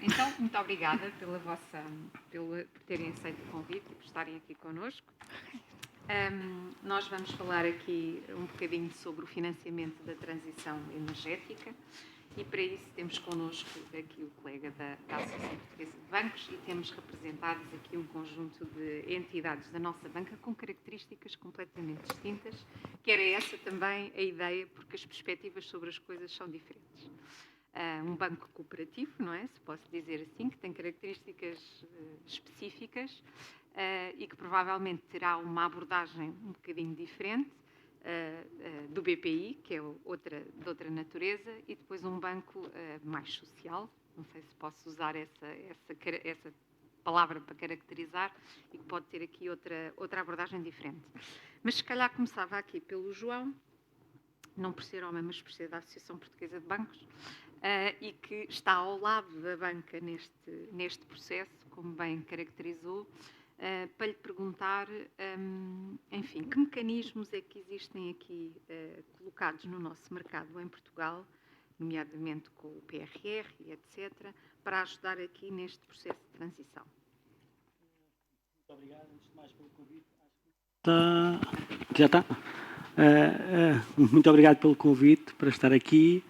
Então, muito obrigada por terem aceito o convite e por estarem aqui connosco. Nós vamos falar aqui um bocadinho sobre o financiamento da transição energética e para isso temos connosco aqui o colega da Associação Portuguesa de Bancos e temos representados aqui um conjunto de entidades da nossa banca com características completamente distintas, que era essa também a ideia, porque as perspectivas sobre as coisas são diferentes. Um banco cooperativo, não é? Se posso dizer assim, que tem características específicas e que provavelmente terá uma abordagem um bocadinho diferente do BPI, que é de outra natureza, e depois um banco mais social, não sei se posso usar essa palavra para caracterizar, e que pode ter aqui outra abordagem diferente. Mas se calhar começava aqui pelo João, não por ser homem, mas por ser da Associação Portuguesa de Bancos, e que está ao lado da banca neste processo, como bem caracterizou, para lhe perguntar, enfim, que mecanismos é que existem aqui colocados no nosso mercado em Portugal, nomeadamente com o PRR e etc., para ajudar aqui neste processo de transição. Muito obrigado, antes de mais, pelo convite. Já está? Muito obrigado pelo convite para estar aqui.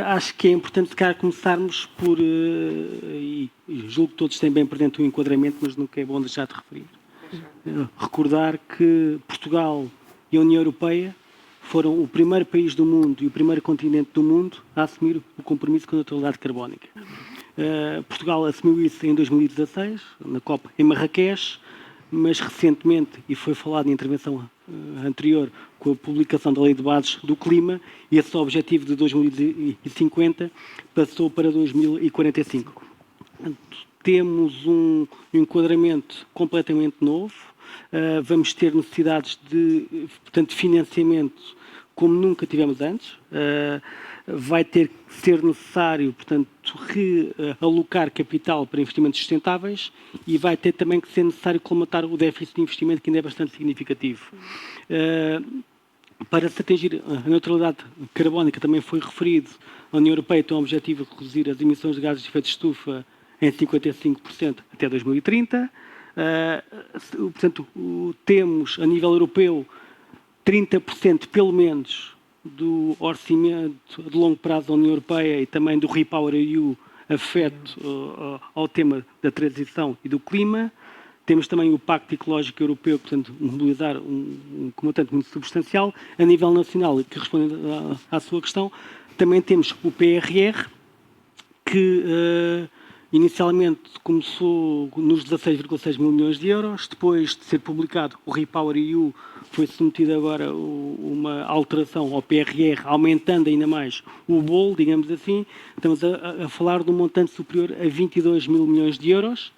Acho que é importante, começarmos por, e julgo que todos têm bem presente o enquadramento, mas nunca é bom deixar de referir. Recordar que Portugal e a União Europeia foram o primeiro país do mundo e o primeiro continente do mundo a assumir o compromisso com a neutralidade carbónica. Portugal assumiu isso em 2016, na COP em Marrakech, mas recentemente, e foi falado em intervenção anterior, com a publicação da Lei de Bases do Clima, e esse objetivo de 2050 passou para 2045. Temos um enquadramento completamente novo, vamos ter necessidades de financiamento como nunca tivemos antes, vai ter que ser necessário, portanto, realocar capital para investimentos sustentáveis e vai ter também que ser necessário colmatar o déficit de investimento, que ainda é bastante significativo. Para se atingir a neutralidade carbónica, também foi referido, a União Europeia tem o objetivo de reduzir as emissões de gases de efeito de estufa em 55% até 2030. Portanto, temos, a nível europeu, 30% pelo menos do orçamento de longo prazo da União Europeia e também do REPowerEU afeto ao tema da transição e do clima. Temos também o Pacto Ecológico Europeu, portanto, mobilizar um montante muito substancial. A nível nacional, que responde à sua questão, também temos o PRR, que inicialmente começou nos 16,6 mil milhões de euros, depois de ser publicado o REPowerEU, foi submetido agora uma alteração ao PRR, aumentando ainda mais o bolo, digamos assim. Estamos a falar de um montante superior a 22 mil milhões de euros,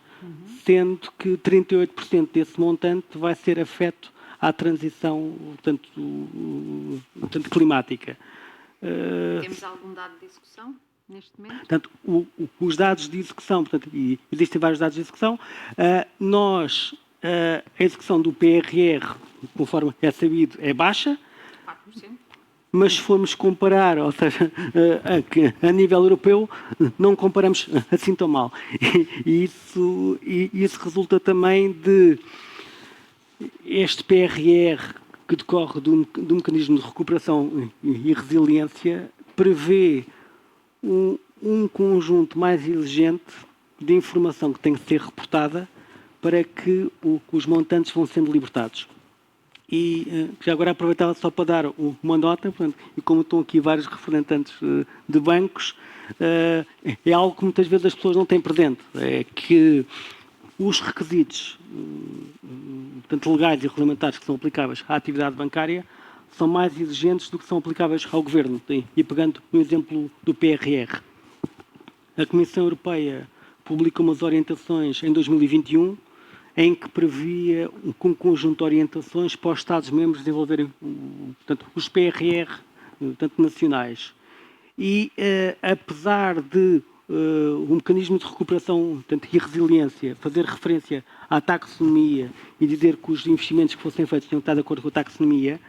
sendo que 38% desse montante vai ser afeto à transição, portanto climática. Temos algum dado de execução neste momento? Portanto, os dados de execução, portanto, e existem vários dados de execução, a execução do PRR, conforme é sabido, é baixa, 4%. Mas se formos comparar, ou seja, a nível europeu, não comparamos assim tão mal. E isso resulta também de este PRR, que decorre do mecanismo de recuperação e resiliência, prevê um conjunto mais exigente de informação que tem que ser reportada para que os montantes vão sendo libertados. E já agora aproveitava só para dar uma nota, portanto, e como estão aqui vários representantes de bancos, é algo que muitas vezes as pessoas não têm presente, é que os requisitos portanto, legais e regulamentares que são aplicáveis à atividade bancária são mais exigentes do que são aplicáveis ao Governo. E pegando no exemplo do PRR, a Comissão Europeia publicou umas orientações em 2021 em que previa um conjunto de orientações para os Estados-membros desenvolverem portanto, os PRR portanto, nacionais. E, apesar de o mecanismo de recuperação portanto, e resiliência fazer referência à taxonomia e dizer que os investimentos que fossem feitos tinham que estar de acordo com a taxonomia,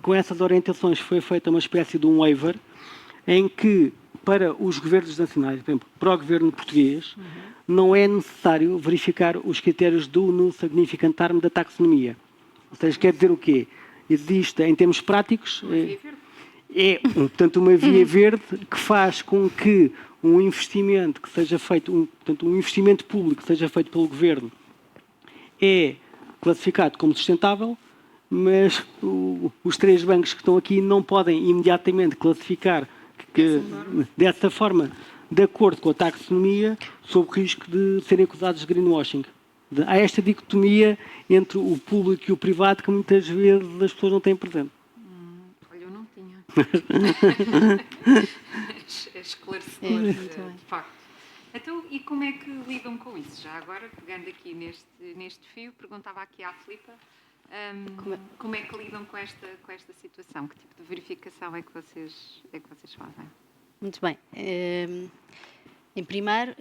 com essas orientações foi feita uma espécie de um waiver em que para os governos nacionais, por exemplo, para o governo português, não é necessário verificar os critérios do non significant harm da taxonomia. Ou seja, quer dizer o quê? Existe, em termos práticos, portanto, uma via verde que faz com que um investimento que seja feito, portanto, um investimento público que seja feito pelo governo é classificado como sustentável, mas os 3 bancos que estão aqui não podem imediatamente classificar dessa forma, de acordo com a taxonomia, sob o risco de serem acusados de greenwashing. Há esta dicotomia entre o público e o privado que muitas vezes as pessoas não têm presente. Olha, eu não tinha. É esclarecedor, de facto. Então, e como é que lidam com isso? Já agora, pegando aqui neste fio, perguntava aqui à Filipa, como é que lidam com esta situação? Que tipo de verificação é que vocês fazem? Muito bem. Em primeiro,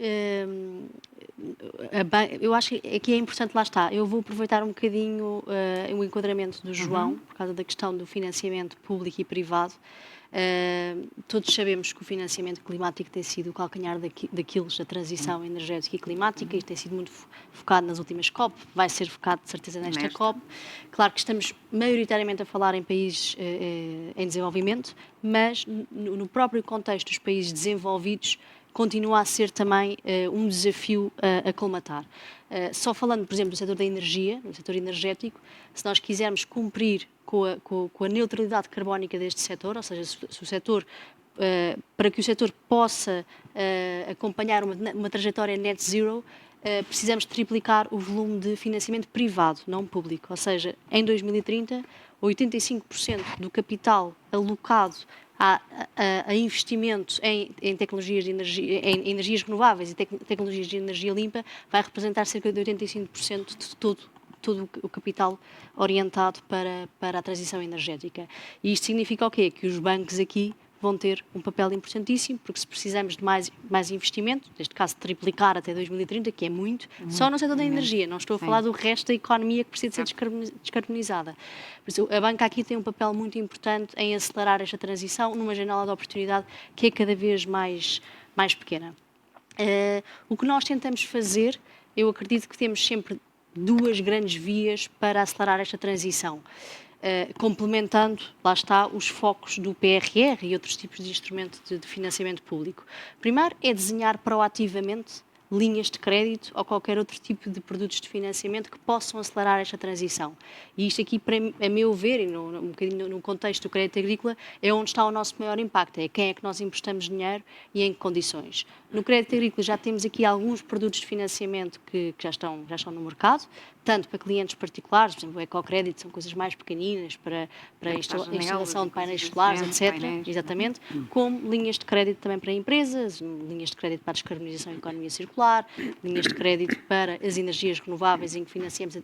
eu acho que aqui é importante, lá está, eu vou aproveitar um bocadinho o enquadramento do João, por causa da questão do financiamento público e privado. Todos sabemos que o financiamento climático tem sido o calcanhar daqueles da transição energética e climática e tem sido muito focado nas últimas COP, vai ser focado de certeza nesta COP. Claro que estamos maioritariamente a falar em países em desenvolvimento, mas no próprio contexto dos países desenvolvidos continua a ser também um desafio a colmatar. Só falando, por exemplo, do setor da energia, no setor energético, se nós quisermos cumprir com a neutralidade carbónica deste setor, ou seja, se o setor, para que o setor possa acompanhar uma trajetória net zero, precisamos triplicar o volume de financiamento privado, não público. Ou seja, em 2030, 85% do capital alocado a investimento em tecnologias de energia, em energias renováveis e tecnologias de energia limpa vai representar cerca de 85% de todo o capital orientado para a transição energética. E isto significa o quê? Que os bancos aqui vão ter um papel importantíssimo, porque se precisamos de mais investimento, neste caso triplicar até 2030, que é muito, só no setor da energia, não estou a falar do resto da economia que precisa ser descarbonizada. Por isso, a banca aqui tem um papel muito importante em acelerar esta transição numa janela de oportunidade que é cada vez mais pequena. O que nós tentamos fazer, eu acredito que temos sempre 2 grandes vias para acelerar esta transição. Complementando, lá está, os focos do PRR e outros tipos de instrumento de financiamento público. Primeiro é desenhar proativamente linhas de crédito ou qualquer outro tipo de produtos de financiamento que possam acelerar esta transição. E isto aqui, a meu ver, e um bocadinho no contexto do crédito agrícola, é onde está o nosso maior impacto, é quem é que nós emprestamos dinheiro e em que condições. No crédito agrícola já temos aqui alguns produtos de financiamento que já estão no mercado, tanto para clientes particulares, por exemplo, o ecocrédito são coisas mais pequeninas para a instalação de painéis solares, etc. Exatamente, como linhas de crédito também para empresas, linhas de crédito para a descarbonização e economia circular, linhas de crédito para as energias renováveis em que financiamos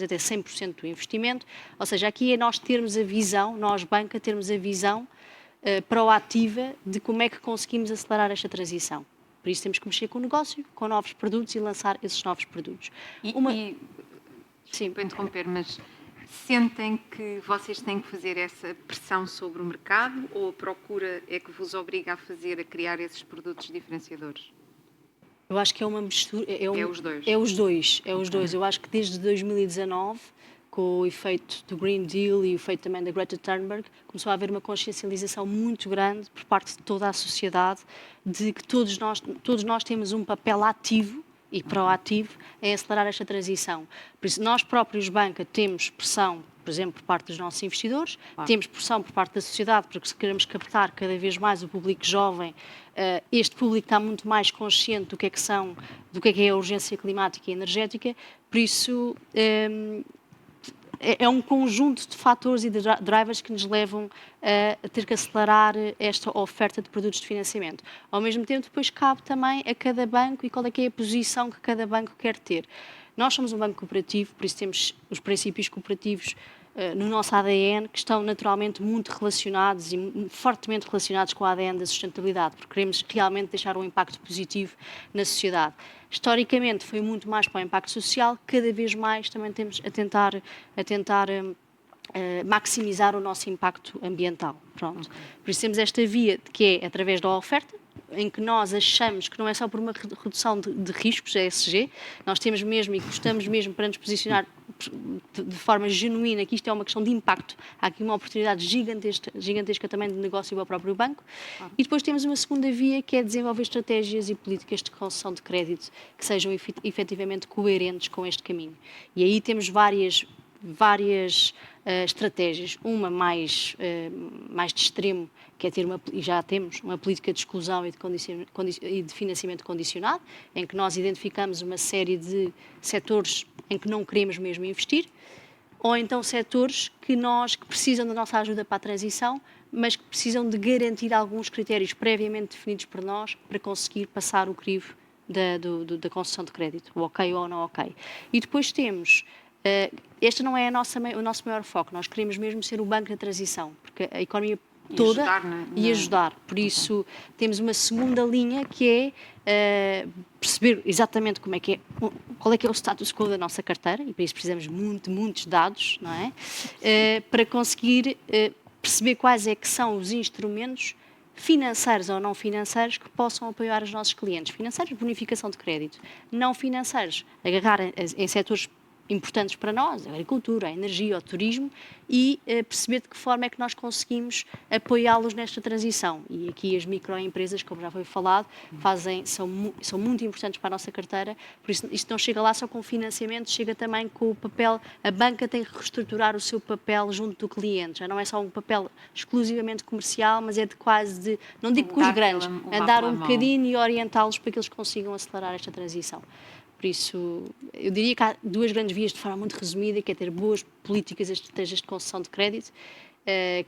até 100% do investimento. Ou seja, aqui é nós termos a visão, nós, banca, termos a visão proativa de como é que conseguimos acelerar esta transição. Por isso temos que mexer com o negócio, com novos produtos e lançar esses novos produtos. Sim, para interromper, mas sentem que vocês têm que fazer essa pressão sobre o mercado ou a procura é que vos obriga a criar esses produtos diferenciadores? Eu acho que é uma mistura. É os dois. É os dois. Eu acho que desde 2019, com o efeito do Green Deal e o efeito também da Greta Thunberg, começou a haver uma consciencialização muito grande por parte de toda a sociedade de que todos nós temos um papel ativo e proativo em acelerar esta transição. Por isso, nós próprios, banca, temos pressão, por exemplo, por parte dos nossos investidores, temos pressão por parte da sociedade, porque se queremos captar cada vez mais o público jovem, este público está muito mais consciente do que é a urgência climática e energética, por isso é um conjunto de fatores e de drivers que nos levam a ter que acelerar esta oferta de produtos de financiamento. Ao mesmo tempo, depois cabe também a cada banco e qual é que é a posição que cada banco quer ter. Nós somos um banco cooperativo, por isso temos os princípios cooperativos no nosso ADN, que estão naturalmente muito relacionados e fortemente relacionados com o ADN da sustentabilidade, porque queremos realmente deixar um impacto positivo na sociedade. Historicamente foi muito mais para o impacto social, cada vez mais também temos a tentar maximizar o nosso impacto ambiental. Pronto. Por isso temos esta via que é através da oferta, em que nós achamos que não é só por uma redução de riscos, ESG, nós temos mesmo e gostamos mesmo para nos posicionar de forma genuína que isto é uma questão de impacto. Há aqui uma oportunidade gigantesca também de negócio para o próprio banco. E depois temos uma segunda via, que é desenvolver estratégias e políticas de concessão de crédito que sejam efetivamente coerentes com este caminho. E aí temos várias estratégias, uma mais de extremo, que é ter e já temos uma política de exclusão e de financiamento condicionado, em que nós identificamos uma série de setores em que não queremos mesmo investir, ou então setores que precisam da nossa ajuda para a transição, mas que precisam de garantir alguns critérios previamente definidos por nós para conseguir passar o crivo da concessão de crédito, o ok ou não ok. E depois temos... este não é o nosso maior foco. Nós queremos mesmo ser o banco da transição, porque a economia toda e ajudar. Por isso, temos uma segunda linha que é perceber exatamente qual é que é o status quo da nossa carteira, e para isso precisamos de muitos dados, não é? Para conseguir perceber quais é que são os instrumentos financeiros ou não financeiros que possam apoiar os nossos clientes. Financeiros, bonificação de crédito. Não financeiros, agarrar em setores importantes para nós, a agricultura, a energia, o turismo, e perceber de que forma é que nós conseguimos apoiá-los nesta transição. E aqui as microempresas, como já foi falado, são muito importantes para a nossa carteira, por isso isto não chega lá só com financiamento, chega também com o papel, a banca tem que reestruturar o seu papel junto do cliente, já não é só um papel exclusivamente comercial, mas é não digo com os grandes, andar um bocadinho e orientá-los para que eles consigam acelerar esta transição. Por isso, eu diria que há duas grandes vias de forma muito resumida, que é ter boas políticas e estratégias de concessão de crédito,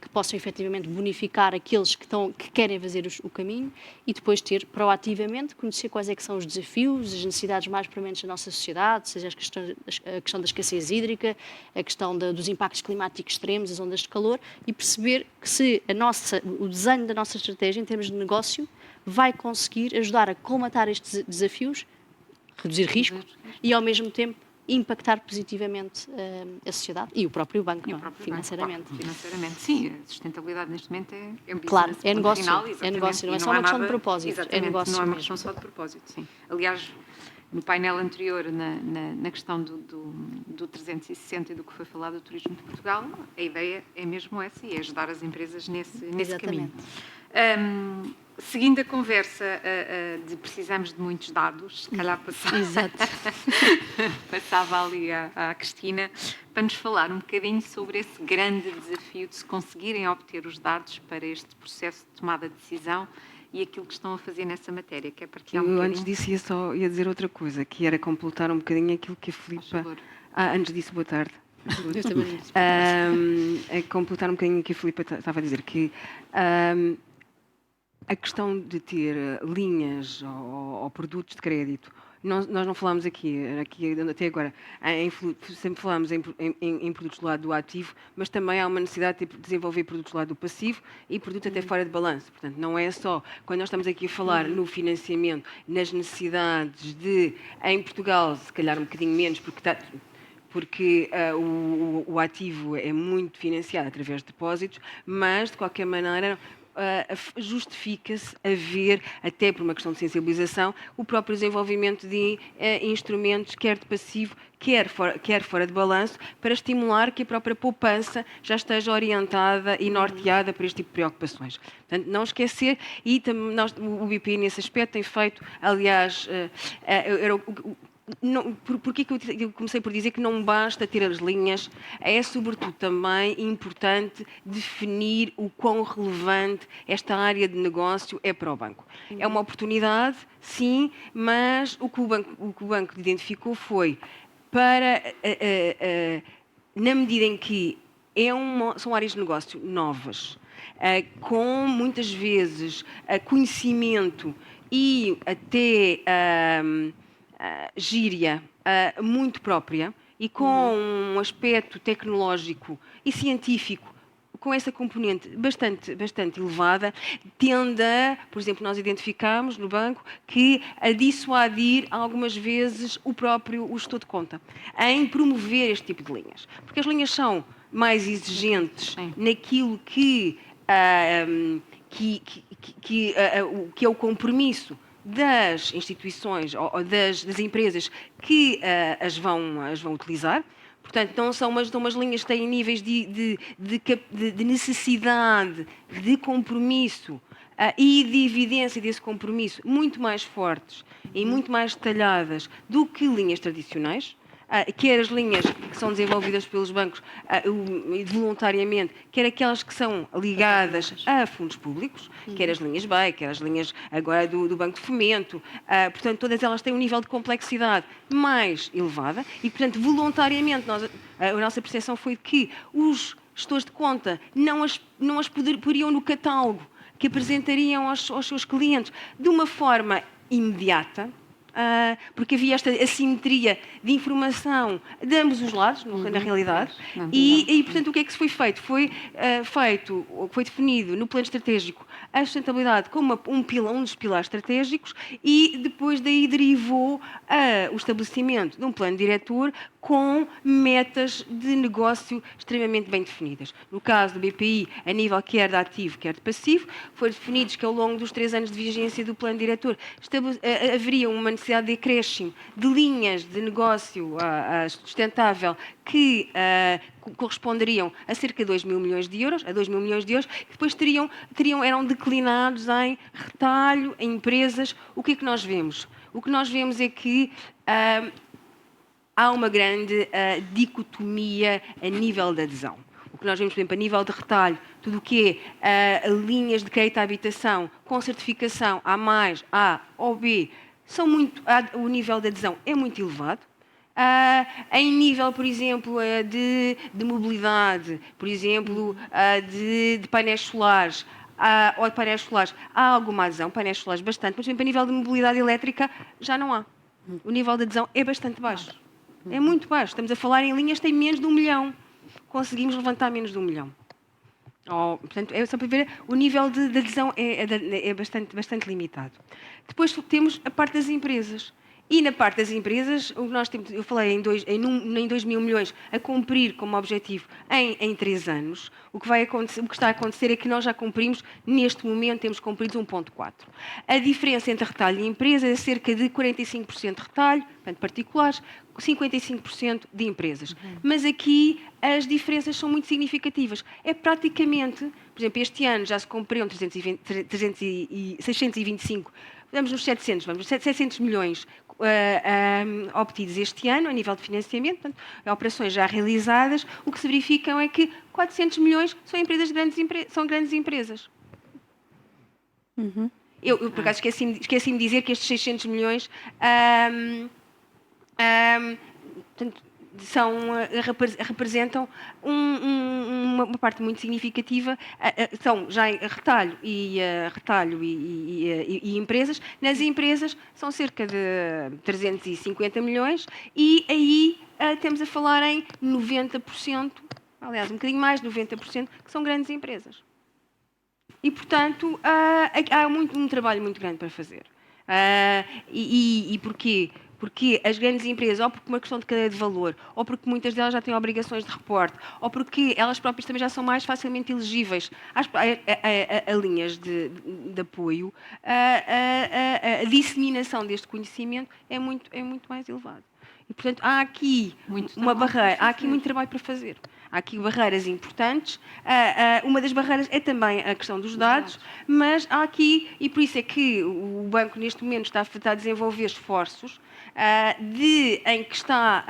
que possam efetivamente bonificar aqueles que querem fazer o caminho, e depois ter proativamente, conhecer quais é que são os desafios, as necessidades mais prementes da nossa sociedade, seja a questão da escassez hídrica, a questão dos impactos climáticos extremos, as ondas de calor, e perceber que se o desenho da nossa estratégia em termos de negócio vai conseguir ajudar a colmatar estes desafios, reduzir risco e, ao mesmo tempo, impactar positivamente a sociedade e o próprio banco, financeiramente. Banco, financeiramente. Sim, a sustentabilidade neste momento é um business. Claro, é negócio, final, não é só uma questão de propósito, exatamente, é negócio não é uma mesmo. questão só de propósito, sim. Aliás, no painel anterior, na questão do 360 e do que foi falado do turismo de Portugal, a ideia é mesmo essa, e é ajudar as empresas nesse caminho. Seguindo a conversa de precisamos de muitos dados, se calhar passava ali à Cristina para nos falar um bocadinho sobre esse grande desafio de se conseguirem obter os dados para este processo de tomada de decisão e aquilo que estão a fazer nessa matéria, que é partilhar um bocadinho. Antes disso ia dizer outra coisa, que era completar um bocadinho aquilo que a Filipa... antes disso, boa tarde. Eu também disse. A completar um bocadinho o que a Filipa estava a dizer, que a questão de ter linhas ou produtos de crédito, nós não falámos aqui até agora, sempre falámos em produtos do lado do ativo, mas também há uma necessidade de desenvolver produtos do lado do passivo e produtos até fora de balanço. Portanto, não é só, quando nós estamos aqui a falar no financiamento, nas necessidades em Portugal, se calhar um bocadinho menos, porque o ativo é muito financiado através de depósitos, mas, de qualquer maneira, justifica-se haver, até por uma questão de sensibilização, o próprio desenvolvimento de instrumentos, quer de passivo, quer fora de balanço, para estimular que a própria poupança já esteja orientada e norteada para este tipo de preocupações. Portanto, não esquecer, e o BPI nesse aspecto tem feito, aliás, Porquê que eu comecei por dizer que não basta ter as linhas? É, sobretudo, também importante definir o quão relevante esta área de negócio é para o banco. É uma oportunidade, sim, mas o que o banco identificou foi na medida em que são áreas de negócio novas, com muitas vezes conhecimento e até gíria muito própria e com um aspecto tecnológico e científico com essa componente bastante elevada, tende a, por exemplo, nós identificamos no banco que a dissuadir algumas vezes o gestor de conta em promover este tipo de linhas. Porque as linhas são mais exigentes naquilo que que é o compromisso das instituições ou das empresas que as vão utilizar. Portanto, não são umas linhas que têm níveis de necessidade, de compromisso e de evidência desse compromisso muito mais fortes e muito mais detalhadas do que linhas tradicionais. Quer as linhas que são desenvolvidas pelos bancos voluntariamente, quer aquelas que são ligadas a fundos públicos, quer as linhas BEI, quer as linhas agora do Banco de Fomento. Portanto, todas elas têm um nível de complexidade mais elevada e, portanto, voluntariamente, a nossa percepção foi que os gestores de conta não as poriam no catálogo que apresentariam aos seus clientes de uma forma imediata, porque havia esta assimetria de informação de ambos os lados, na realidade, e, portanto, o que é que se foi feito? Foi definido no plano estratégico a sustentabilidade como um dos pilares estratégicos e depois daí derivou o estabelecimento de um plano diretor com metas de negócio extremamente bem definidas. No caso do BPI, a nível quer de ativo, quer de passivo, foi definido que ao longo dos 3 anos de vigência do plano diretor haveria uma necessidade de acréscimo de linhas de negócio sustentável que corresponderiam a cerca de 2 mil milhões de euros, que depois eram declinados em retalho, em empresas. O que é que nós vemos? O que nós vemos é que há uma grande dicotomia a nível de adesão. O que nós vemos, por exemplo, a nível de retalho, tudo o que é linhas de crédito à habitação com certificação A ou B, o nível de adesão é muito elevado. Em nível, por exemplo, de mobilidade, por exemplo, de painéis solares, ou de painéis solares, há alguma adesão, painéis solares bastante, mas, por exemplo, a nível de mobilidade elétrica já não há. O nível de adesão é bastante baixo. É muito baixo. Estamos a falar em linhas que têm menos de 1 milhão. Conseguimos levantar menos de 1 milhão. Portanto, é só para ver, o nível de adesão é bastante limitado. Depois temos a parte das empresas. E na parte das empresas, o que nós temos, eu falei em 2 mil milhões a cumprir como objetivo em 3 anos. O que está a acontecer é que nós já cumprimos, neste momento, temos cumprido 1,4. A diferença entre retalho e empresa é cerca de 45% de retalho, portanto, particulares, 55% de empresas. Mas aqui as diferenças são muito significativas. É praticamente, por exemplo, este ano já se cumpriram 625, vamos nos 700 milhões obtidos este ano, a nível de financiamento, portanto, operações já realizadas. O que se verificam é que 400 milhões são grandes empresas. Eu, por acaso, esqueci-me de dizer que estes 600 milhões portanto, representam uma parte muito significativa, são já retalho e empresas. Nas empresas são cerca de 350 milhões e aí temos a falar em 90%, aliás, um bocadinho mais de 90%, que são grandes empresas. E, portanto, há um trabalho muito grande para fazer. E porquê? Porque as grandes empresas, ou porque uma questão de cadeia de valor, ou porque muitas delas já têm obrigações de reporte, ou porque elas próprias também já são mais facilmente elegíveis a linhas de apoio, a disseminação deste conhecimento é muito mais elevada. E, portanto, há aqui uma barreira, há aqui muito trabalho para fazer. Há aqui barreiras importantes. Uma das barreiras é também a questão dos dados, mas há aqui, e por isso é que o banco neste momento está a desenvolver esforços em que está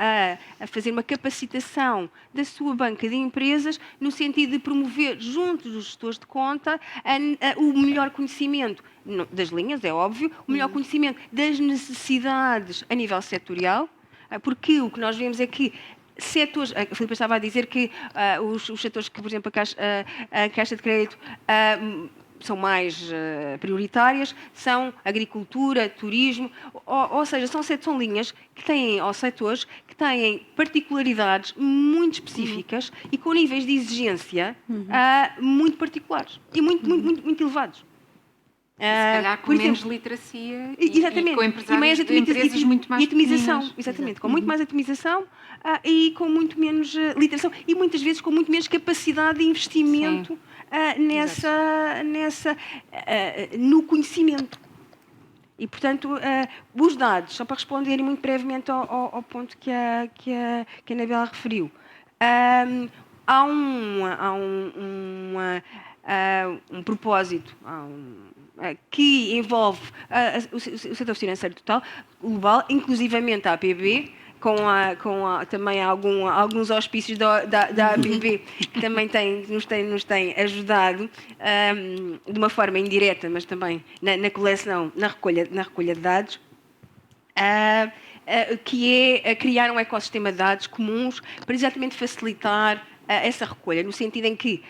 a fazer uma capacitação da sua banca de empresas no sentido de promover junto dos gestores de conta o melhor conhecimento das linhas, é óbvio, o melhor conhecimento das necessidades a nível setorial, porque o que nós vemos é que setores, a Filipe estava a dizer que os setores que, por exemplo, a Caixa de Crédito são mais prioritárias, são agricultura, turismo, ou seja, são linhas que têm, ou setores que têm particularidades muito específicas e com níveis de exigência muito particulares e muito elevados. Se calhar com por exemplo, menos literacia exatamente. e com empresários de empresas muito mais e atomização, pequeninas. exatamente, com muito mais atomização e com muito menos literação e muitas vezes com muito menos capacidade de investimento no conhecimento. E, portanto, os dados, só para responder muito brevemente ao ponto que a Anabela referiu, há um propósito que envolve o setor financeiro total, global, inclusivamente a APB, também alguns auspícios da APB que também nos têm ajudado de uma forma indireta, mas também na coleção, na recolha de dados, que é criar um ecossistema de dados comuns para exatamente facilitar essa recolha, no sentido em que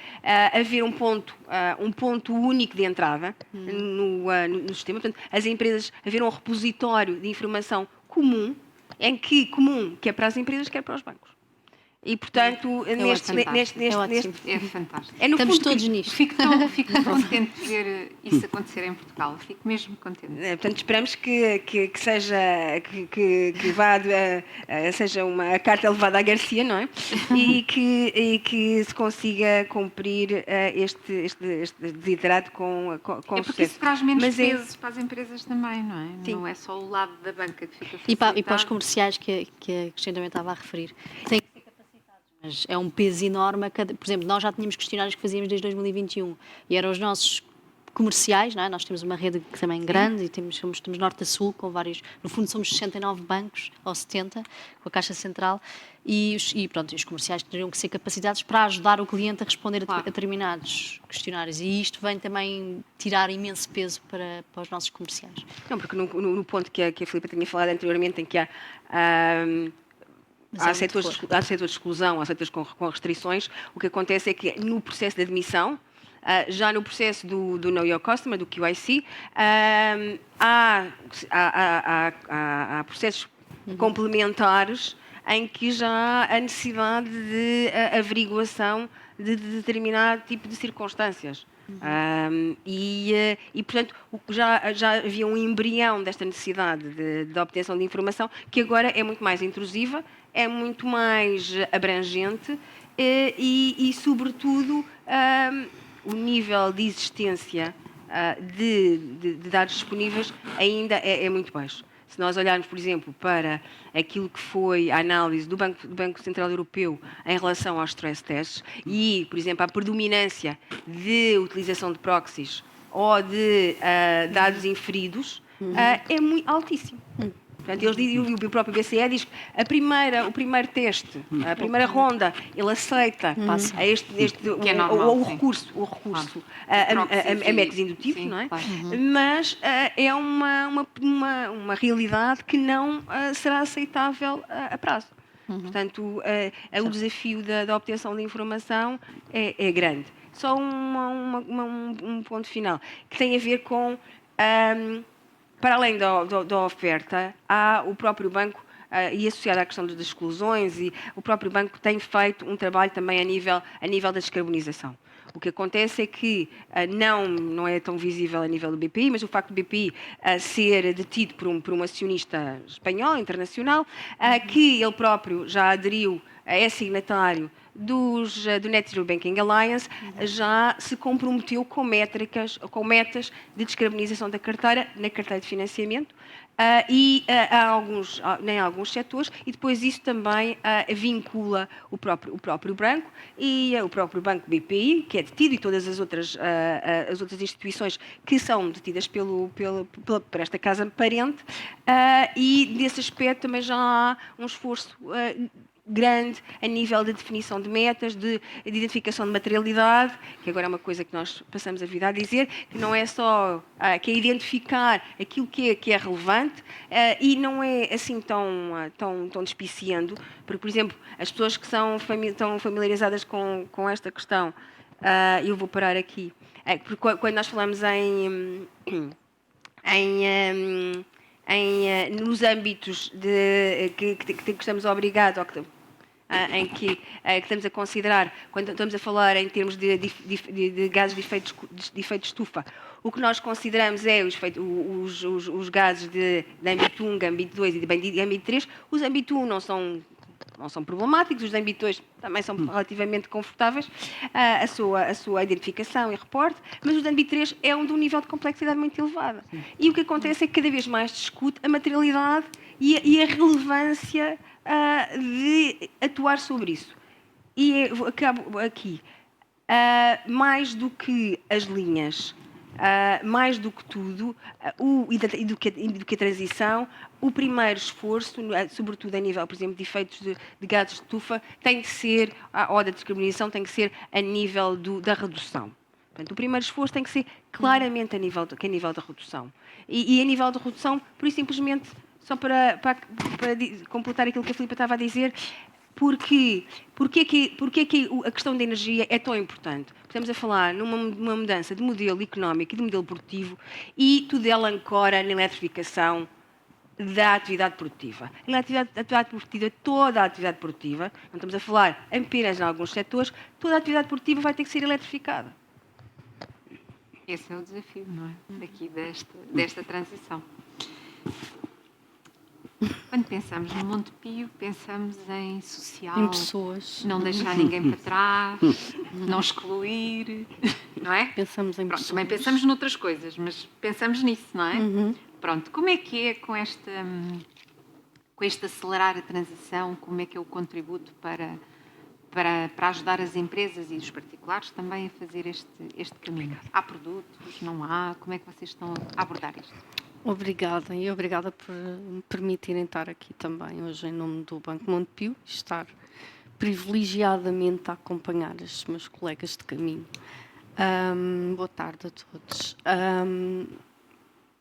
haver um ponto único de entrada no sistema, portanto, as empresas haver um repositório de informação comum, que é para as empresas, quer para os bancos. E, portanto, É fantástico. Estamos todos nisto. Fico tão contente de ver isso acontecer em Portugal. Fico mesmo contente. Portanto, esperamos que seja seja uma carta levada à Garcia, não é? E que se consiga cumprir este desiderato com porque sucesso. isso traz menos pesos para as empresas também, não é? Sim. Não é só o lado da banca que fica E para os facilitado. comerciais que a Cristina também estava a referir. Tem que ser capacitados, mas é um peso enorme. Por exemplo, nós já tínhamos questionários que fazíamos desde 2021 e eram os nossos comerciais, não é? Nós temos uma rede também grande e temos norte a sul, com vários, no fundo somos 69 bancos, ou 70, com a Caixa Central, e os comerciais teriam que ser capacitados para ajudar o cliente a responder a determinados questionários, e isto vem também tirar imenso peso para os nossos comerciais. Não, porque no ponto que a Filipa tinha falado anteriormente, em que há setores de exclusão, há setores com restrições, o que acontece é que no processo de admissão, já no processo do Know Your Customer, do QIC, há processos complementares em que já há a necessidade de averiguação de determinado tipo de circunstâncias. Portanto, já havia um embrião desta necessidade de obtenção de informação que agora é muito mais intrusiva, é muito mais abrangente e sobretudo, o nível de existência de dados disponíveis ainda é muito baixo. Se nós olharmos, por exemplo, para aquilo que foi a análise do Banco Central Europeu em relação aos stress tests e, por exemplo, a predominância de utilização de proxies ou de dados inferidos, é muito altíssimo. Portanto, eles dizem, o próprio BCE diz que o primeiro teste, a primeira ronda, ele aceita o recurso a métodos indutivos, não é? Claro. Mas é uma realidade que não será aceitável a prazo. Portanto, o desafio da obtenção de informação é grande. Só um ponto final, que tem a ver com... para além da oferta, há o próprio banco, e associado à questão das exclusões, e o próprio banco tem feito um trabalho também a nível da descarbonização. O que acontece é que não é tão visível a nível do BPI, mas o facto do BPI ser detido por um acionista espanhol, internacional, que ele próprio já aderiu, é signatário do Net Zero Banking Alliance, já se comprometeu com metas de descarbonização da carteira, na carteira de financiamento, em alguns setores, e depois isso também vincula o próprio banco e o próprio banco BPI, que é detido, e todas as outras instituições que são detidas por esta casa parente, e nesse aspecto também já há um esforço grande a nível de definição de metas, de identificação de materialidade, que agora é uma coisa que nós passamos a vida a dizer, que não é só que é identificar aquilo que é relevante e não é assim tão despiciando, porque, por exemplo, as pessoas que estão familiarizadas com esta questão, eu vou parar aqui, porque quando nós falamos nos âmbitos que estamos obrigados, que estamos a considerar, quando estamos a falar em termos de gases de efeito estufa, o que nós consideramos é os gases de âmbito 1, âmbito 2 e de âmbito 3. Os âmbito 1 não são problemáticos, os de âmbito 2 também são relativamente confortáveis, a sua identificação e reporte, mas os de âmbito 3 é de um nível de complexidade muito elevado. E o que acontece é que cada vez mais discute a materialidade e a relevância de atuar sobre isso. E acabo aqui. Mais do que as linhas, mais do que tudo, e do que a transição, o primeiro esforço, sobretudo a nível, por exemplo, de efeitos de gases de estufa, tem que ser, ou da descarbonização, tem que ser a nível da redução. Portanto, o primeiro esforço tem que ser claramente a nível da redução. E a nível da redução, por isso, simplesmente, só para completar aquilo que a Filipa estava a dizer, porque que a questão da energia é tão importante? Estamos a falar numa mudança de modelo económico e de modelo produtivo e tudo ela ancora na eletrificação da atividade produtiva. Na atividade produtiva, toda a atividade produtiva, não estamos a falar apenas em alguns setores, toda a atividade produtiva vai ter que ser eletrificada. Esse é o desafio, não é? Daqui desta transição. Quando pensamos no Monte Pio, pensamos em social, Em pessoas. não deixar ninguém para trás, não excluir, não é? Pensamos em Pronto, pessoas. também pensamos noutras coisas, mas pensamos nisso, não é? Pronto, como é que é com este acelerar a transição, como é que é o contributo para ajudar as empresas e os particulares também a fazer este caminho? Há produtos, não há? Como é que vocês estão a abordar isto? Obrigada e obrigada por me permitirem estar aqui também hoje em nome do Banco Montepio e estar privilegiadamente a acompanhar estes meus colegas de caminho. Boa tarde a todos.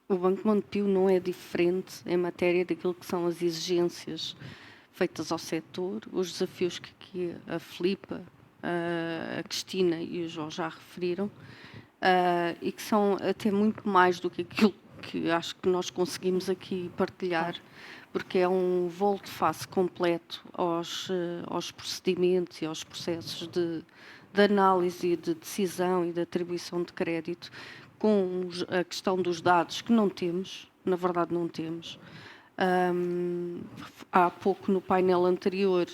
O Banco Montepio não é diferente em matéria daquilo que são as exigências feitas ao setor, os desafios que aqui a Filipa, a Cristina e o João já referiram, e que são até muito mais do que aquilo que acho que nós conseguimos aqui partilhar, porque é um volte-face completo aos procedimentos e aos processos de análise e de decisão e de atribuição de crédito, com a questão dos dados que não temos, na verdade não temos. Há pouco no painel anterior,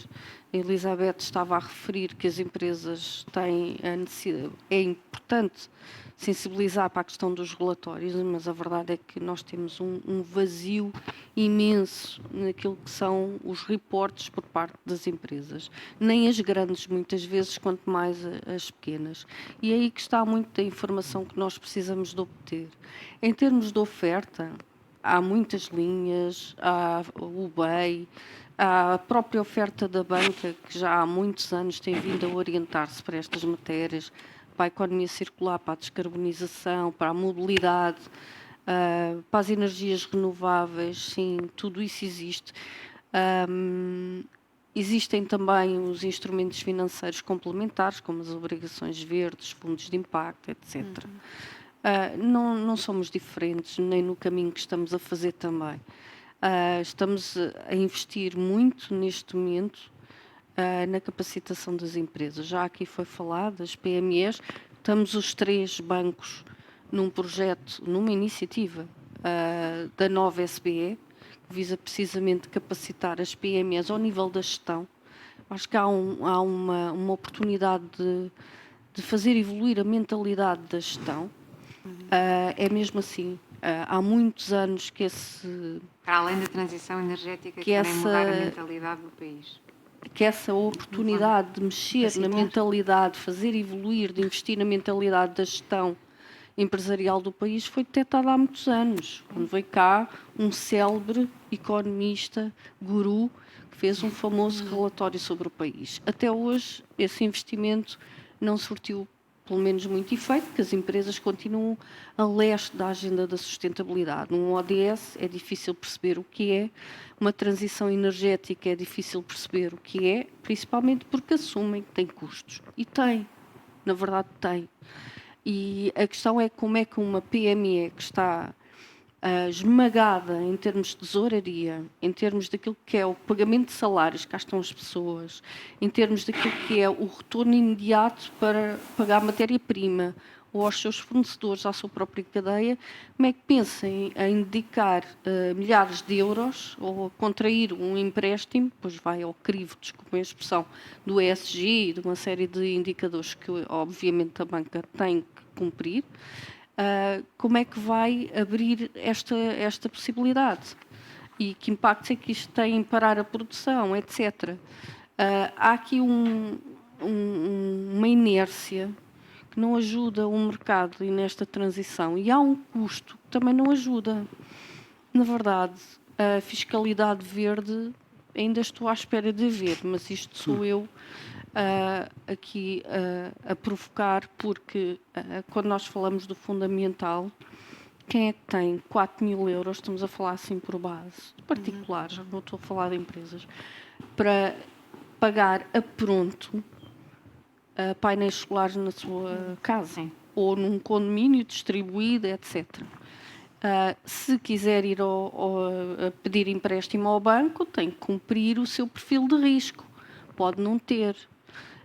a Elizabeth estava a referir que as empresas têm a necessidade, é importante sensibilizar para a questão dos relatórios, mas a verdade é que nós temos um vazio imenso naquilo que são os reportes por parte das empresas. Nem as grandes, muitas vezes, quanto mais as pequenas. E é aí que está muito da informação que nós precisamos de obter. Em termos de oferta, há muitas linhas, há o BEI, há a própria oferta da banca, que já há muitos anos tem vindo a orientar-se para estas matérias, para a economia circular, para a descarbonização, para a mobilidade, para as energias renováveis, sim, tudo isso existe. Existem também os instrumentos financeiros complementares, como as obrigações verdes, fundos de impacto, etc. Não somos diferentes, nem no caminho que estamos a fazer também. Estamos a investir muito neste momento na capacitação das empresas. Já aqui foi falado, as PMEs, estamos os 3 bancos num projeto, numa iniciativa da nova SBE, que visa precisamente capacitar as PMEs ao nível da gestão. Acho que há uma oportunidade de fazer evoluir a mentalidade da gestão. É mesmo assim. Há muitos anos que para além da transição energética, que querem mudar a mentalidade do país. Que essa oportunidade de mexer na mentalidade, de fazer evoluir, de investir na mentalidade da gestão empresarial do país foi detectada há muitos anos. Quando veio cá um célebre economista, guru, que fez um famoso relatório sobre o país. Até hoje, esse investimento não surtiu pelo menos muito efeito, porque as empresas continuam a leste da agenda da sustentabilidade. Num ODS é difícil perceber o que é, uma transição energética é difícil perceber o que é, principalmente porque assumem que tem custos. E tem, na verdade tem. E a questão é como é que uma PME que está esmagada em termos de tesouraria, em termos daquilo que é o pagamento de salários, cá estão as pessoas, em termos daquilo que é o retorno imediato para pagar matéria-prima ou aos seus fornecedores, à sua própria cadeia, como é que pensem em dedicar milhares de euros ou contrair um empréstimo, depois vai ao crivo, desculpem a expressão, do ESG e de uma série de indicadores que, obviamente, a banca tem que cumprir. Como é que vai abrir esta possibilidade? E que impactos é que isto tem em parar a produção, etc. Há aqui uma inércia que não ajuda o mercado e nesta transição. E há um custo que também não ajuda. Na verdade, a fiscalidade verde ainda estou à espera de ver, mas isto sou eu aqui a provocar, porque quando nós falamos do fundamental, quem é que tem 4.000 euros, estamos a falar assim por base, de particulares, não estou a falar de empresas, para pagar a pronto painéis solares na sua casa, sim, ou num condomínio distribuído, etc. Se quiser ir a pedir empréstimo ao banco, tem que cumprir o seu perfil de risco. Pode não ter.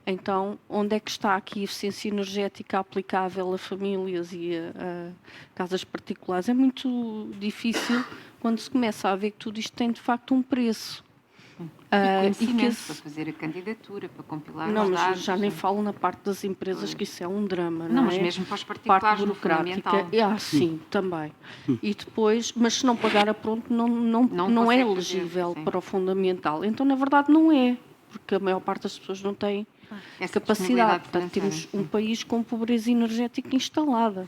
Então, onde é que está aqui a eficiência energética aplicável a famílias e a casas particulares? É muito difícil quando se começa a ver que tudo isto tem, de facto, um preço. E conhecimento para fazer a candidatura, para compilar os dados. Não, mas já nem falo na parte das empresas, que isso é um drama, não é? Não, mas mesmo para os particulares, parte burocrática. Sim, também. E depois, mas se não pagar a pronto, não é elegível para o fundamental. Então, na verdade, não é, porque a maior parte das pessoas não tem capacidade. Portanto, temos um país com pobreza energética instalada.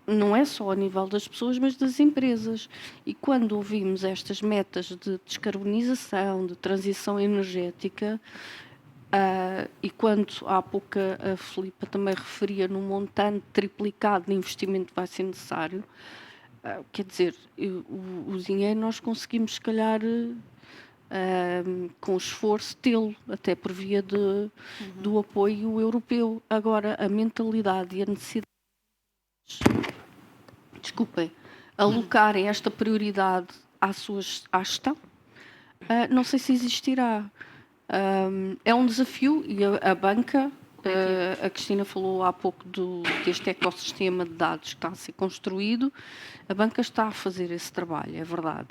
Não é só a nível das pessoas, mas das empresas. E quando ouvimos estas metas de descarbonização, de transição energética, e quando há pouco a Filipa também referia num montante triplicado de investimento que vai ser necessário, quer dizer, o dinheiro nós conseguimos, se calhar, com esforço, tê-lo, até por via do apoio europeu. Agora, a mentalidade e a necessidade, alocarem esta prioridade à gestão, não sei se existirá. É um desafio e a banca, a Cristina falou há pouco deste ecossistema de dados que está a ser construído, a banca está a fazer esse trabalho, é verdade.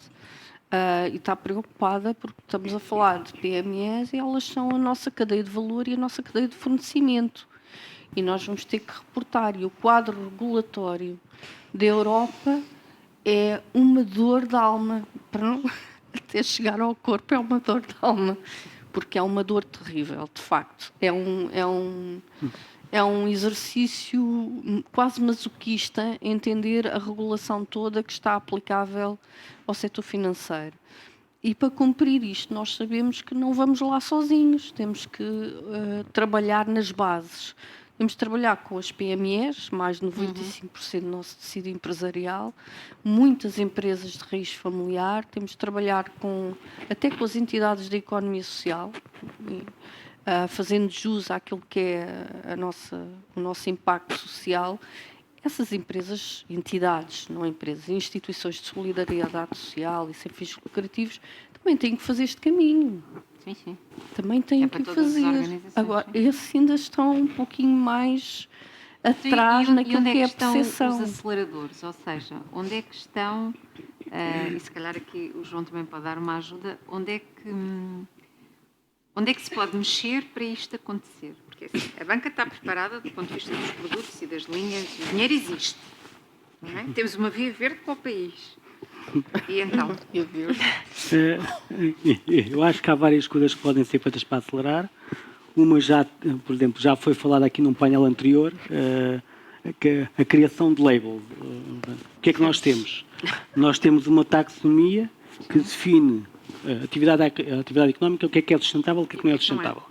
E está preocupada porque estamos a falar de PMEs e elas são a nossa cadeia de valor e a nossa cadeia de fornecimento. E nós vamos ter que reportar. E o quadro regulatório da Europa é uma dor de alma. Para não até chegar ao corpo, é uma dor de alma. Porque é uma dor terrível, de facto. É um exercício quase masoquista entender a regulação toda que está aplicável ao setor financeiro. E para cumprir isto, nós sabemos que não vamos lá sozinhos. Temos que trabalhar nas bases. Temos de trabalhar com as PMEs, mais de 95% do nosso tecido empresarial, muitas empresas de raiz familiar, temos de trabalhar até com as entidades da economia social, fazendo jus àquilo que é o nosso impacto social. Essas empresas, entidades, não empresas, instituições de solidariedade social e sem fins lucrativos, também têm que fazer este caminho. Sim, sim. Também têm que fazer. Agora, esses ainda estão um pouquinho mais atrás naquilo que é a percepção. Os aceleradores, ou seja, onde é que estão, e se calhar aqui o João também pode dar uma ajuda, onde é que se pode mexer para isto acontecer? Porque assim, a banca está preparada do ponto de vista dos produtos e das linhas, o dinheiro existe. Não é? Temos uma via verde para o país. E então? Eu acho que há várias coisas que podem ser feitas para acelerar. Uma por exemplo, já foi falada aqui num painel anterior, a criação de labels. O que é que nós temos? Nós temos uma taxonomia que define a atividade económica, o que é sustentável e o que não é sustentável.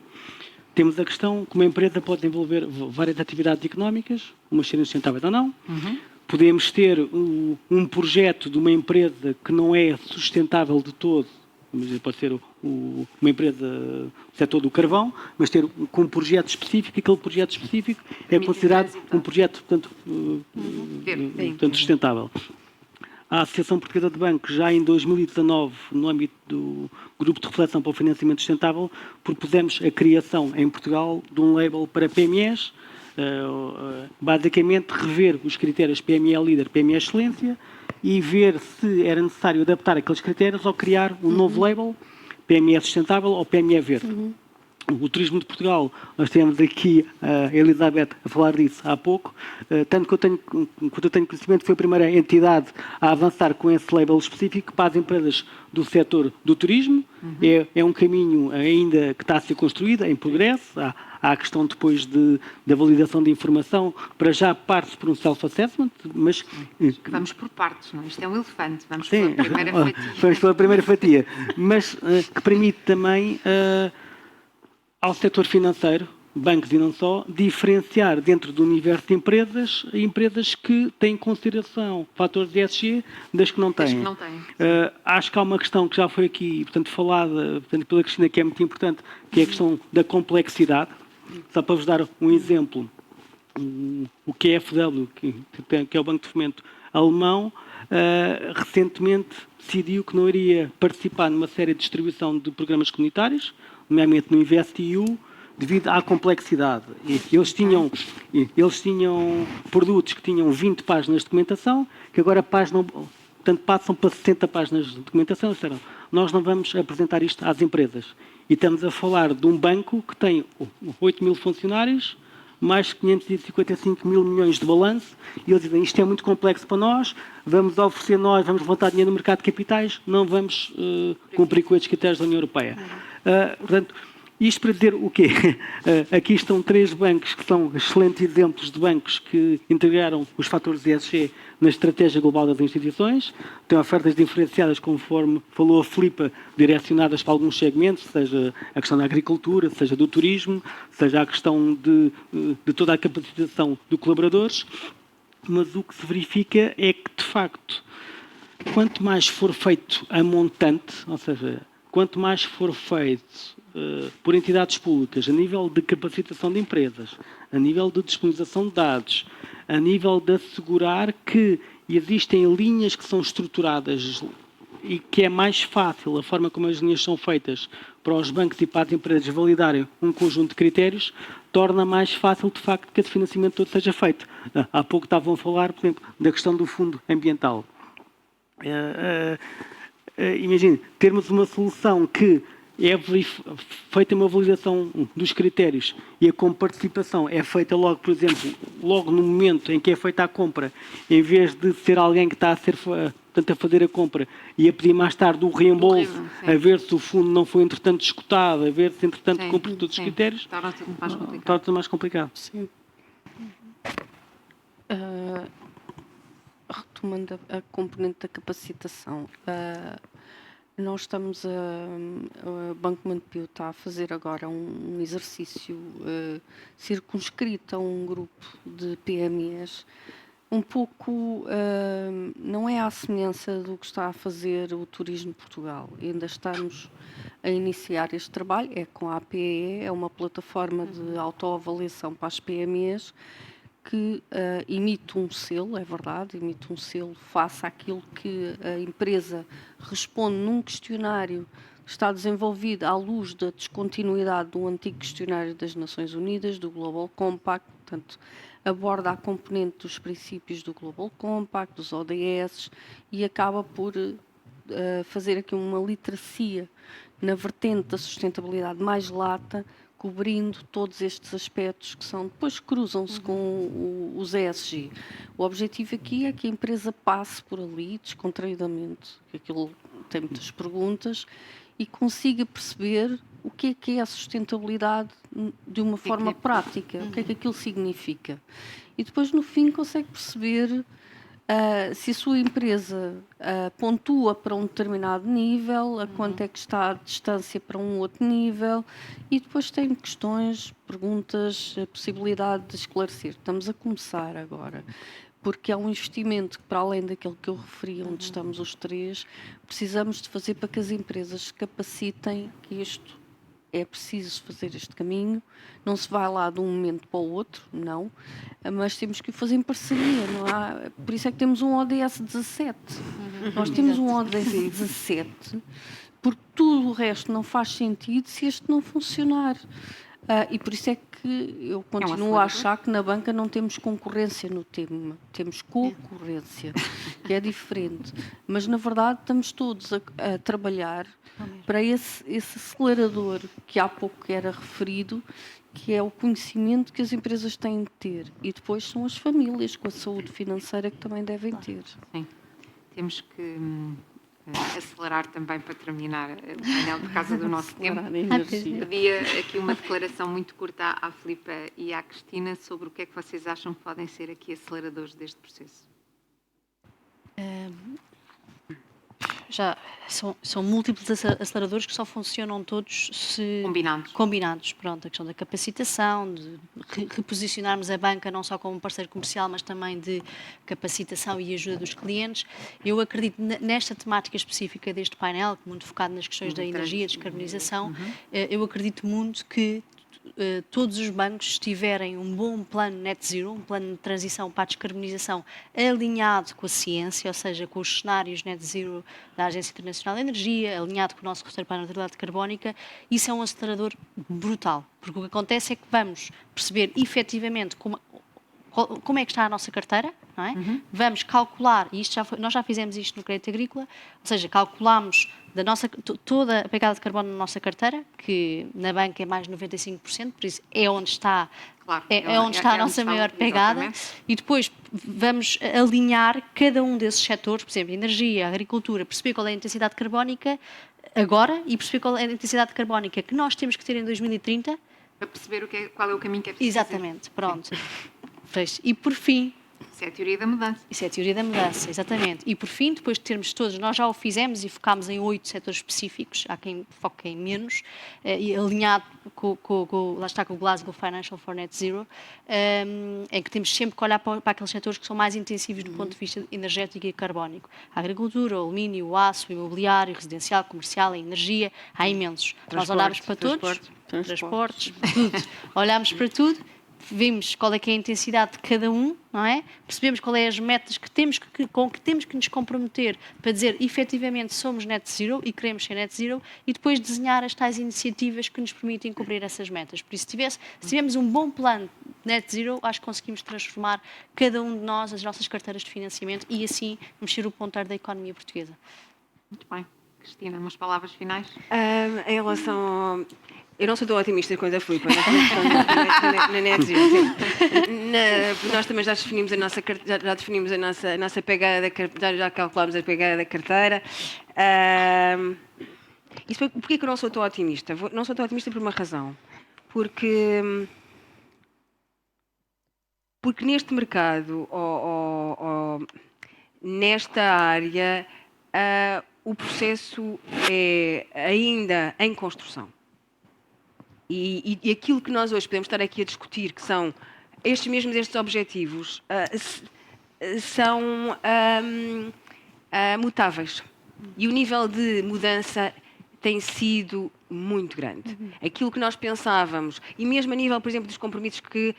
Temos a questão que uma empresa pode desenvolver várias atividades económicas, umas serem sustentáveis ou não. Podemos ter um projeto de uma empresa que não é sustentável de todo, pode ser uma empresa do setor do carvão, mas ter com um projeto específico, e aquele projeto específico é considerado um projeto, portanto, sustentável. a Associação Portuguesa de Bancos, já em 2019, no âmbito do Grupo de Reflexão para o Financiamento Sustentável, propusemos a criação em Portugal de um label para PMEs, basicamente rever os critérios PME Líder, PME Excelência, e ver se era necessário adaptar aqueles critérios ou criar um novo label, PME Sustentável ou PME Verde. O turismo de Portugal, nós temos aqui a Elizabeth a falar disso há pouco, tanto quanto eu tenho conhecimento, foi a primeira entidade a avançar com esse label específico para as empresas do setor do turismo. É um caminho ainda que está a ser construído, em progresso. Há a questão depois da validação de informação, para já parte por um self-assessment, mas... Vamos por partes, não é? Isto é um elefante, vamos Sim, pela primeira fatia. vamos pela primeira fatia, mas que permite também... ao setor financeiro, bancos e não só, diferenciar dentro do universo de empresas que têm em consideração fatores de ESG das que não têm. Das que não têm. Acho que há uma questão que já foi aqui, portanto, falada pela Cristina, que é muito importante, que é a questão da complexidade. Só para vos dar um exemplo, o KfW, que é o Banco de Fomento alemão, recentemente decidiu que não iria participar numa série de distribuição de programas comunitários, nomeadamente no InvestEU, devido à complexidade. Eles tinham produtos que tinham 20 páginas de documentação, que agora passam para 60 páginas de documentação. Disseram, nós não vamos apresentar isto às empresas. E estamos a falar de um banco que tem 8 mil funcionários, mais 555 mil milhões de balanço, e eles dizem, isto é muito complexo para nós, vamos levantar dinheiro no mercado de capitais, não vamos cumprir com estes critérios da União Europeia. Portanto, isto para dizer o quê? Aqui estão 3 bancos que são excelentes exemplos de bancos que integraram os fatores ESG na estratégia global das instituições, têm ofertas diferenciadas, conforme falou a Filipa, direcionadas para alguns segmentos, seja a questão da agricultura, seja do turismo, seja a questão de toda a capacitação de colaboradores, mas o que se verifica é que, de facto, quanto mais for feito a montante, ou seja, quanto mais for feito por entidades públicas, a nível de capacitação de empresas, a nível de disponibilização de dados, a nível de assegurar que existem linhas que são estruturadas e que é mais fácil a forma como as linhas são feitas para os bancos e para as empresas validarem um conjunto de critérios, torna mais fácil, de facto, que esse financiamento todo seja feito. Há pouco estavam a falar, por exemplo, da questão do fundo ambiental. Imagine, termos uma solução que é feita uma validação dos critérios e a comparticipação é feita logo, por exemplo, logo no momento em que é feita a compra, em vez de ser alguém que está a fazer a compra e a pedir mais tarde o reembolso, a ver se o fundo não foi entretanto escutado, a ver se entretanto cumpre todos os critérios, torna tudo mais complicado. Sim. Retomando a componente da capacitação, nós estamos o Banco Montepio está a fazer agora um exercício circunscrito a um grupo de PMEs, um pouco, não é à semelhança do que está a fazer o Turismo de Portugal. Ainda estamos a iniciar este trabalho, é com a APE, é uma plataforma de autoavaliação para as PMEs, que emite um selo, é verdade, emite um selo face àquilo que a empresa responde num questionário que está desenvolvido à luz da descontinuidade do antigo questionário das Nações Unidas, do Global Compact, portanto, aborda a componente dos princípios do Global Compact, dos ODS, e acaba por fazer aqui uma literacia na vertente da sustentabilidade mais lata, cobrindo todos estes aspectos que são, depois cruzam-se com os ESG. O objetivo aqui é que a empresa passe por ali, descontraídamente, que aquilo tem muitas perguntas, e consiga perceber o que é a sustentabilidade de uma forma prática, o que é que aquilo significa. E depois, no fim, consegue perceber se a sua empresa pontua para um determinado nível, a quanto é que está a distância para um outro nível, e depois tem questões, perguntas, a possibilidade de esclarecer. Estamos a começar agora, porque é um investimento que, para além daquilo que eu referi, onde estamos os 3, precisamos de fazer para que as empresas se capacitem que isto é preciso fazer este caminho, não se vai lá de um momento para o outro, não, mas temos que o fazer em parceria, não há? Por isso é que temos um ODS 17. Nós temos um ODS 17, porque tudo o resto não faz sentido se este não funcionar. E por isso é que eu continuo a achar que na banca não temos concorrência no tema, temos concorrência, que é diferente. Mas, na verdade, estamos todos a trabalhar para esse acelerador que há pouco era referido, que é o conhecimento que as empresas têm de ter. E depois são as famílias com a saúde financeira que também devem ter. Sim. Temos que acelerar também para terminar o painel por causa do nosso tempo. Pedia aqui uma declaração muito curta à Filipa e à Cristina sobre o que é que vocês acham que podem ser aqui aceleradores deste processo. Já são múltiplos aceleradores que só funcionam todos se combinados. Pronto, a questão da capacitação, de reposicionarmos a banca não só como um parceiro comercial, mas também de capacitação e ajuda dos clientes. Eu acredito nesta temática específica deste painel, muito focado nas questões da energia, descarbonização, eu acredito muito que todos os bancos tiverem um bom plano net zero, um plano de transição para a descarbonização alinhado com a ciência, ou seja, com os cenários net zero da Agência Internacional de Energia, alinhado com o nosso roteiro para a neutralidade carbónica, isso é um acelerador brutal, porque o que acontece é que vamos perceber efetivamente como é que está a nossa carteira, não é? Vamos calcular, e nós já fizemos isto no crédito agrícola, ou seja, calculamos toda a pegada de carbono na nossa carteira, que na banca é mais de 95%, por isso é onde está, onde está a nossa maior pegada, exatamente. E depois vamos alinhar cada um desses setores, por exemplo, energia, agricultura, perceber qual é a intensidade carbónica agora e perceber qual é a intensidade carbónica que nós temos que ter em 2030. Para perceber qual é o caminho que é preciso exatamente, pronto. E por fim... Isso é a teoria da mudança. Isso é a teoria da mudança, exatamente. E por fim, depois de termos todos, nós já o fizemos e focámos em 8 setores específicos, há quem foque em menos, e alinhado lá está com o Glasgow Financial for Net Zero, em que temos sempre que olhar para aqueles setores que são mais intensivos do ponto de vista energético e carbónico. A agricultura, o alumínio, o aço, o imobiliário, o residencial, o comercial, a energia, há imensos. Nós olhamos para todos, transportes, tudo. Olhamos para tudo, vimos qual é que é a intensidade de cada um, não é? Percebemos qual é as metas com que temos que nos comprometer para dizer efetivamente somos net zero e queremos ser net zero e depois desenhar as tais iniciativas que nos permitem cumprir essas metas. Por isso, se tivermos um bom plano net zero, acho que conseguimos transformar cada um de nós, as nossas carteiras de financiamento e assim mexer o ponteiro da economia portuguesa. Muito bem. Cristina, umas palavras finais? Em relação eu não sou tão otimista quanto a Filipa na net zero. Nós também já definimos a nossa pegada, já calculámos a pegada da carteira. Porquê que eu não sou tão otimista? Não sou tão otimista por uma razão. Porque neste mercado, ou nesta área, o processo é ainda em construção. E aquilo que nós hoje podemos estar aqui a discutir, que são estes objetivos, são mutáveis. E o nível de mudança tem sido muito grande. Aquilo que nós pensávamos, e mesmo a nível, por exemplo, dos compromissos que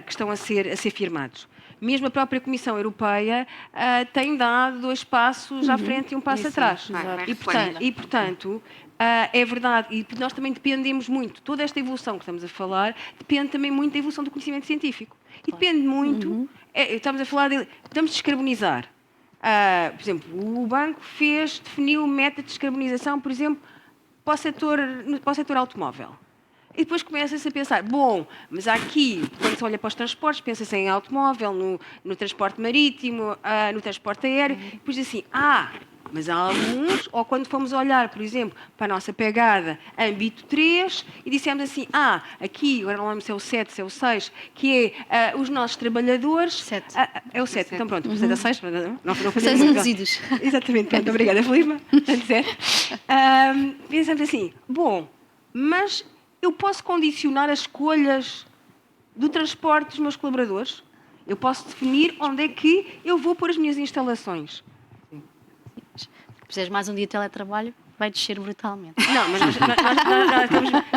estão a ser firmados. Mesmo a própria Comissão Europeia tem dado 2 passos à frente e 1 passo atrás. E, portanto, é verdade. E nós também dependemos muito. Toda esta evolução que estamos a falar depende também muito da evolução do conhecimento científico. E depende muito... estamos a falar vamos descarbonizar. Por exemplo, o banco definiu meta de descarbonização, por exemplo, para o setor automóvel. E depois começa-se a pensar, mas aqui, quando se olha para os transportes, pensa-se em automóvel, no transporte marítimo, no transporte aéreo, e depois assim, mas há alguns, ou quando fomos olhar, por exemplo, para a nossa pegada âmbito 3, e dissemos assim, aqui, agora não lembro se é o 7, se é o 6, que é os nossos trabalhadores... 7. É o 7, então pronto, 7 a 6, não 6 resíduos. Exatamente, pronto, obrigada, Filipa. Pensamos assim, mas eu posso condicionar as escolhas do transporte dos meus colaboradores? Eu posso definir onde é que eu vou pôr as minhas instalações? Se fizeres mais um dia de teletrabalho, vai descer brutalmente. Não, mas nós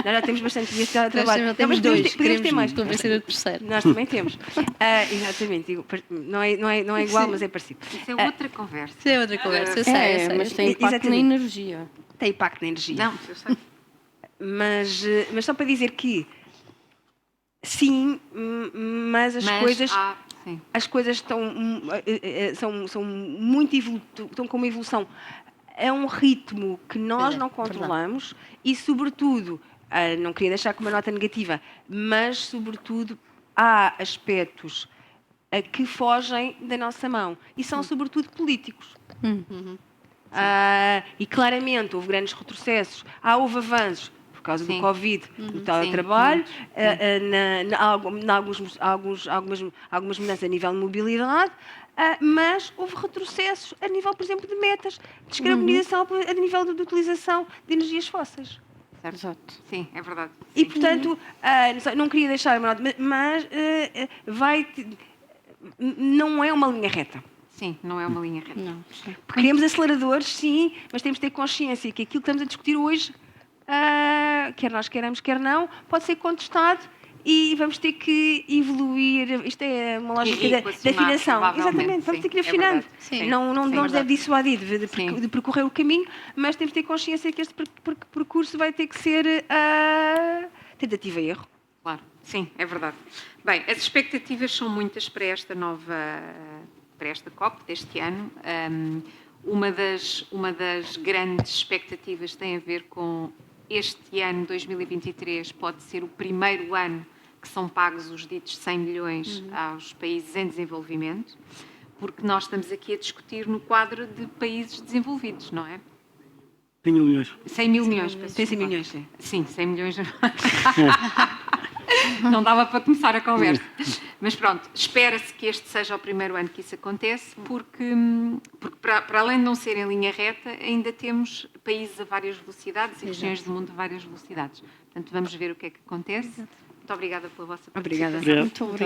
já temos bastante dias de trabalho. Já temos Não, mas dois, podemos ter mais. convencer o terceiro. Nós também temos. Exatamente. Não é igual, mas é parecido. Isso é outra conversa. Isso é outra conversa, eu sei, eu sei. Mas tem impacto na Exatamente. energia. Tem impacto na energia. Não, eu sei. Mas só para dizer que sim, mas Sim. as coisas são muito estão com uma evolução a um ritmo que nós Pois é, não controlamos e, sobretudo, não queria deixar com uma nota negativa, mas, sobretudo, há aspectos que fogem da nossa mão e são, sobretudo, políticos. E, claramente, houve grandes retrocessos, houve avanços por causa do Sim. Covid, do teletrabalho, algumas mudanças a nível de mobilidade, mas houve retrocessos a nível, por exemplo, de metas, de descarbonização, a nível de utilização de energias fósseis. Certo. Exato. Sim, é verdade. E, Sim. portanto, não queria deixar uma nota, mas não é uma linha reta. Sim, não é uma linha reta. Não. Queremos aceleradores, sim, mas temos de ter consciência que aquilo que estamos a discutir hoje, quer nós queiramos, quer não, pode ser contestado e vamos ter que evoluir. Isto é uma lógica da afinação. Exatamente, vamos ter que ir afinando. Sim. Não nos deve dissuadir Sim. de percorrer o caminho, mas temos de ter consciência que este percurso vai ter que ser tentativa e erro. Claro, sim, é verdade. Bem, as expectativas são muitas para esta COP deste ano. Uma das grandes expectativas tem a ver com este ano, 2023, pode ser o primeiro ano que são pagos os ditos 100 milhões aos países em desenvolvimento, porque nós estamos aqui a discutir no quadro de países desenvolvidos, não é? 100 milhões. 100 mil milhões. Tem 100 milhões, sim. Sim, 100 milhões. Não dava para começar a conversa. Mas pronto, espera-se que este seja o primeiro ano que isso acontece, porque para além de não ser em linha reta, ainda temos países a várias velocidades e regiões do mundo a várias velocidades. Portanto, vamos ver o que é que acontece. Muito obrigada pela vossa participação. Obrigada. Muito obrigada.